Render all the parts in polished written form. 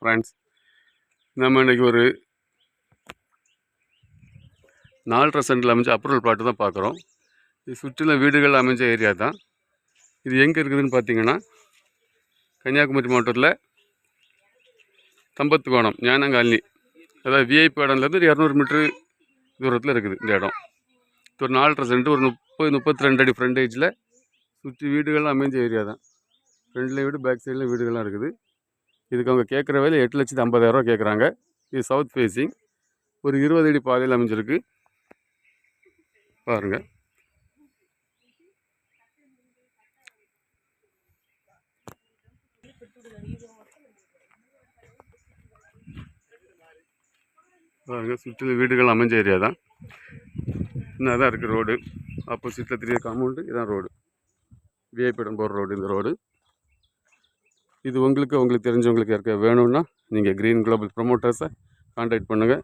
Friends, நம்ம இன்றைக்கி ஒரு 4.5 சென்டில் அமைஞ்ச அப்ரூவல் பிளாட்டு தான் பார்க்குறோம். இது சுற்றிலும் வீடுகள் அமைஞ்ச ஏரியா தான். இது எங்கே இருக்குதுன்னு பார்த்தீங்கன்னா, கன்னியாகுமரி மாவட்டத்தில் தம்பத்துக்கோணம் ஞானங்காலனி, அதாவது விஐபி இடம்லேருந்து 200 மீட்ரு தூரத்தில் இருக்குது இந்த இடம். இது ஒரு 4.5 சென்ட், ஒரு 30-32 அடி ஃப்ரண்டேஜில் சுற்றி வீடுகள்லாம் அமைஞ்ச ஏரியா தான். ஃப்ரண்ட்லேயும் வீடு, பேக் சைட்லேயும் வீடுகள்லாம் இருக்குது. இதுக்கு அவங்க கேட்குற வேலை 8,50,000 கேட்குறாங்க. இது சவுத் ஃபேஸிங், ஒரு 20 அடி பாதையில் அமைஞ்சிருக்கு. பாருங்கள், பாருங்கள் சுற்றிலும் வீடுகள் அமைஞ்ச ஏரியா தான். இன்னும் தான் இருக்குது ரோடு. ஆப்போசிட்டில் 3 காம்பவுண்டு, இதான் ரோடு, விஐபி இடம் போகிற ரோடு. இந்த ரோடு இது உங்களுக்கு தெரிஞ்சவங்களுக்கு யாருக்கா வேணும்னா நீங்கள் க்ரீன் குளோபல் ப்ரொமோட்டர்ஸை கான்டாக்ட் பண்ணுங்கள்.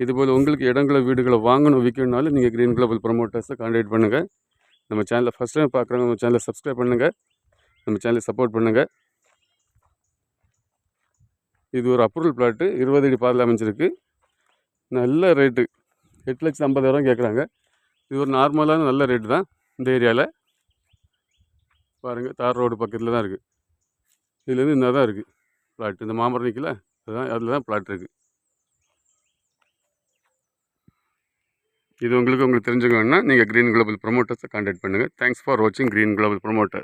இதுபோல் உங்களுக்கு இடங்களை வீடுகளை வாங்கணும் விற்கணுனாலும் நீங்கள் க்ரீன் குளோபல் ப்ரொமோட்டர்ஸை கான்டாக்ட் பண்ணுங்கள். நம்ம சேனலில் ஃபஸ்ட் டைம் பார்க்குறவங்க நம்ம சேனலை சப்ஸ்கிரைப் பண்ணுங்கள், நம்ம சேனலை சப்போர்ட் பண்ணுங்கள். இது ஒரு அப்ரூவல் பிளாட்டு, 20 அடி பாதையில் அமைஞ்சிருக்கு. நல்ல ரேட்டு, 8,50,000 கேட்குறாங்க. இது ஒரு நார்மலான நல்ல ரேட்டு தான் இந்த ஏரியாவில். பாருங்கள், தார் ரோடு பக்கத்தில் தான் இருக்குது. இதுலேருந்து இன்னும் தான் இருக்குது பிளாட். இந்த மாமரம் நிற்கல, அதுதான், அதில் தான் பிளாட் இருக்குது. இது உங்களுக்கு தெரிஞ்சுக்கணுன்னா நீங்கள் க்ரீன் குளோபல் ப்ரொமோட்டர்ஸை கான்டாக்ட் பண்ணுங்கள். தேங்க்ஸ் ஃபார் வாட்சிங் க்ரீன் குளோபல் ப்ரொமோட்டர்ஸ்.